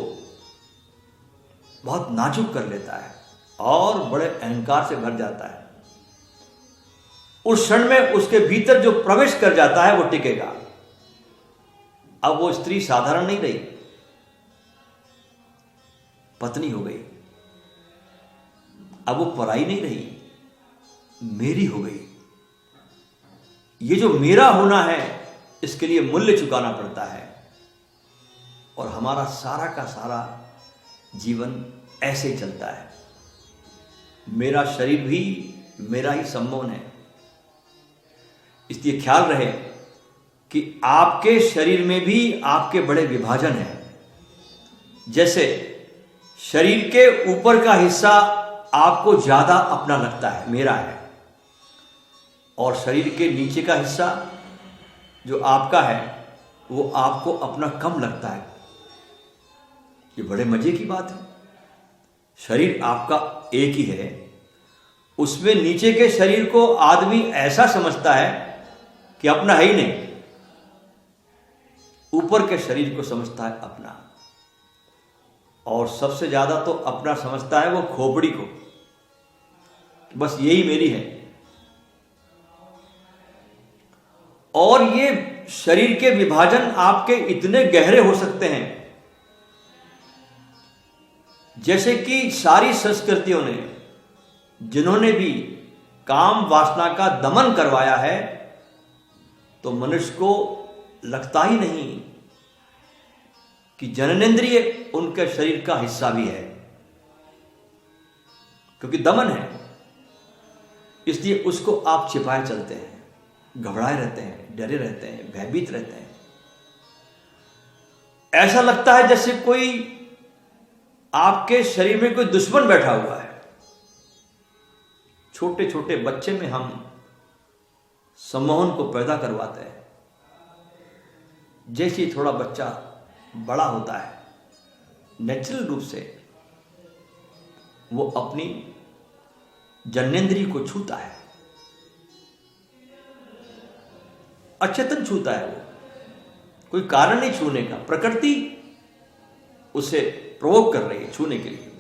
A: बहुत नाजुक कर लेता है और बड़े अहंकार से भर जाता है। उस क्षण में उसके भीतर जो प्रवेश कर जाता है वो टिकेगा। अब वो स्त्री साधारण नहीं रही, पत्नी हो गई। अब वो पराई नहीं रही, मेरी हो गई। ये जो मेरा होना है, इसके लिए मूल्य चुकाना पड़ता है। और हमारा सारा का सारा जीवन ऐसे ही चलता है। मेरा शरीर भी मेरा ही सम्मोहन है। इसलिए ख्याल रहे कि आपके शरीर में भी आपके बड़े विभाजन हैं। जैसे शरीर के ऊपर का हिस्सा आपको ज्यादा अपना लगता है, मेरा है, और शरीर के नीचे का हिस्सा जो आपका है वो आपको अपना कम लगता है। ये बड़े मजे की बात है। शरीर आपका एक ही है, उसमें नीचे के शरीर को आदमी ऐसा समझता है कि अपना है ही नहीं, ऊपर के शरीर को समझता है अपना। और सबसे ज्यादा तो अपना समझता है वो खोपड़ी को, बस यही मेरी है। और ये शरीर के विभाजन आपके इतने गहरे हो सकते हैं, जैसे कि सारी संस्कृतियों ने, जिन्होंने भी काम वासना का दमन करवाया है, तो मनुष्य को लगता ही नहीं कि जननेंद्रिय उनके शरीर का हिस्सा भी है, क्योंकि दमन है। इसलिए उसको आप छिपाए चलते हैं, घबराए रहते हैं, डरे रहते हैं, भयभीत रहते हैं। ऐसा लगता है जैसे कोई आपके शरीर में कोई दुश्मन बैठा हुआ है। छोटे छोटे बच्चे में हम सम्मोहन को पैदा करवाते हैं। जैसे ही थोड़ा बच्चा बड़ा होता है, नेचुरल रूप से वो अपनी जननेंद्रिय को छूता है, अचेतन छूता है। वो कोई कारण नहीं छूने का, प्रकृति उसे प्रोवोक कर रही है छूने के लिए।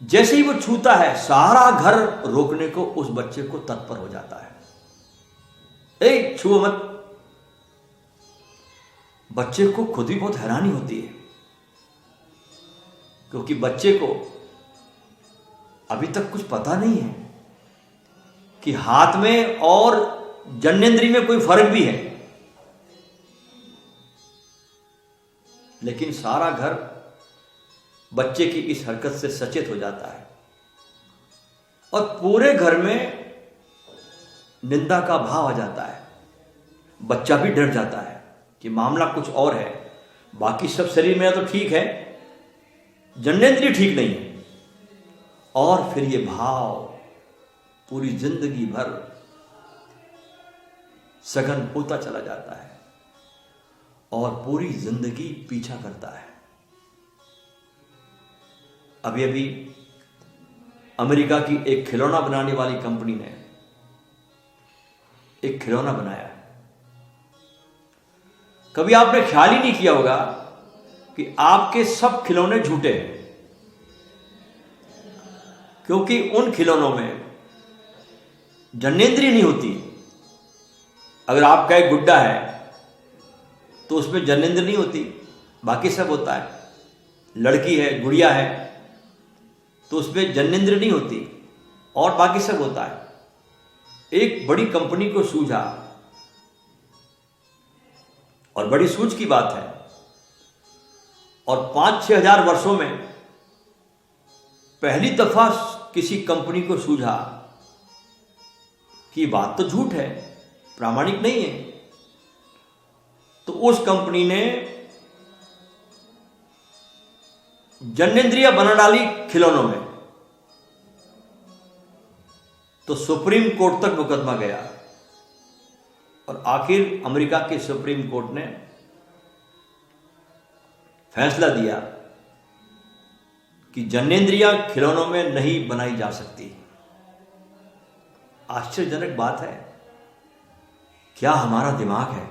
A: जैसे ही वो छूता है, सारा घर रोकने को उस बच्चे को तत्पर हो जाता है। ए छुओ मत। बच्चे को खुद भी बहुत हैरानी होती है, क्योंकि बच्चे को अभी तक कुछ पता नहीं है कि हाथ में और जननेंद्रिय में कोई फर्क भी है। लेकिन सारा घर बच्चे की इस हरकत से सचेत हो जाता है और पूरे घर में निंदा का भाव आ जाता है। बच्चा भी डर जाता है कि मामला कुछ और है। बाकी सब शरीर में तो ठीक है, जननेंद्रिय ठीक नहीं है। और फिर ये भाव पूरी जिंदगी भर सघन होता चला जाता है और पूरी जिंदगी पीछा करता है। अभी अभी अमेरिका की एक खिलौना बनाने वाली कंपनी ने एक खिलौना बनाया है। कभी आपने ख्याल ही नहीं किया होगा कि आपके सब खिलौने झूठे हैं, क्योंकि उन खिलौनों में जन्नेंद्रिय नहीं होती। अगर आपका एक गुड्डा है तो उसमें जन्नेंद्रिय नहीं होती, बाकी सब होता है। लड़की है, गुड़िया है, तो उसमें जन्नेंद्रिय नहीं होती और बाकी सब होता है। एक बड़ी कंपनी को सूझा, और बड़ी सूझ की बात है, और 5-6 हजार वर्षों में पहली दफा किसी कंपनी को सूझा कि बात तो झूठ है, प्रामाणिक नहीं है। तो उस कंपनी ने जन्नेंद्रिय बना डाली खिलौनों में। तो सुप्रीम कोर्ट तक मुकदमा गया, और आखिर अमेरिका के सुप्रीम कोर्ट ने फैसला दिया कि जन्नेंद्रियां खिलौनों में नहीं बनाई जा सकती। आश्चर्यजनक बात है, क्या हमारा दिमाग है?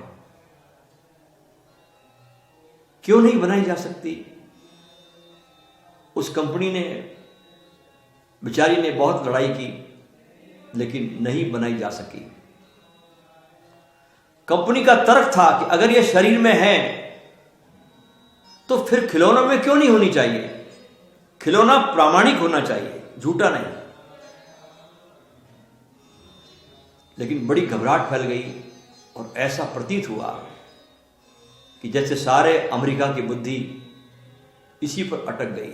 A: क्यों नहीं बनाई जा सकती? उस कंपनी ने, बेचारी ने बहुत लड़ाई की, लेकिन नहीं बनाई जा सकी। कंपनी का तर्क था कि अगर यह शरीर में है तो फिर खिलौनों में क्यों नहीं होनी चाहिए? खिलौना प्रामाणिक होना चाहिए, झूठा नहीं। लेकिन बड़ी घबराहट फैल गई, और ऐसा प्रतीत हुआ कि जैसे सारे अमेरिका की बुद्धि इसी पर अटक गई।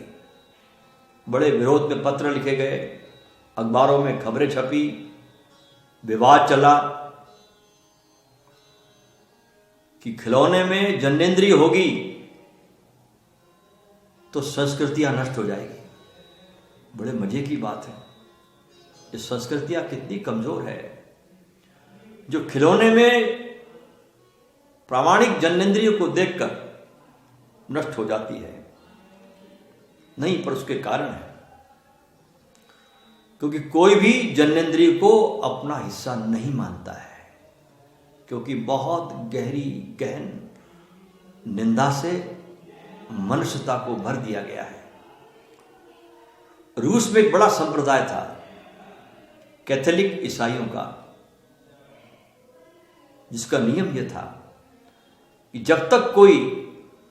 A: बड़े विरोध में पत्र लिखे गए, अखबारों में खबरें छपी, विवाद चला कि खिलौने में जन्नेंद्रिय होगी तो संस्कृतियां नष्ट हो जाएगी। बड़े मजे की बात है, ये संस्कृतियां कितनी कमजोर है, जो खिलौने में प्रामाणिक जन्नेंद्रिय को देखकर नष्ट हो जाती है। नहीं, पर उसके कारण है, क्योंकि कोई भी जन्नेंद्रिय को अपना हिस्सा नहीं मानता है, क्योंकि बहुत गहन निंदा से मनुष्यता को भर दिया गया है। रूस में एक बड़ा संप्रदाय था कैथोलिक ईसाइयों का, जिसका नियम यह था कि जब तक कोई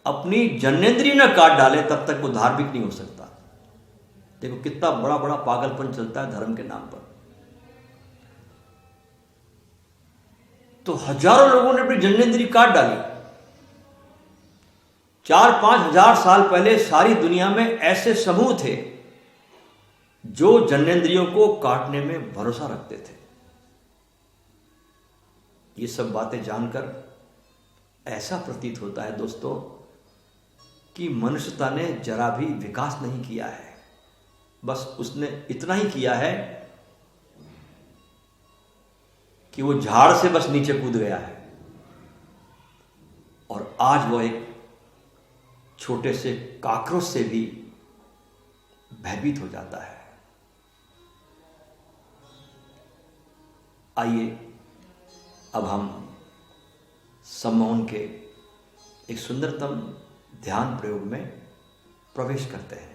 A: अपनी जन्नेंद्रिय न काट डाले तब तक वो धार्मिक नहीं हो सकता। देखो कितना बड़ा बड़ा पागलपन चलता है धर्म के नाम पर। तो हजारों लोगों ने अपनी जन्नेंद्रिय काट डाली। 4-5 हजार साल पहले सारी दुनिया में ऐसे समूह थे जो जन्नेंद्रियों को काटने में भरोसा रखते थे। ये सब बातें जानकर ऐसा प्रतीत होता है दोस्तों कि मनुष्यता ने जरा भी विकास नहीं किया है। बस उसने इतना ही किया है कि वो झाड़ से बस नीचे कूद गया है, और आज वो एक छोटे से काकरोच से भी भयभीत हो जाता है। आइए अब हम सम्मोहन के एक सुंदरतम ध्यान प्रयोग में प्रवेश करते हैं।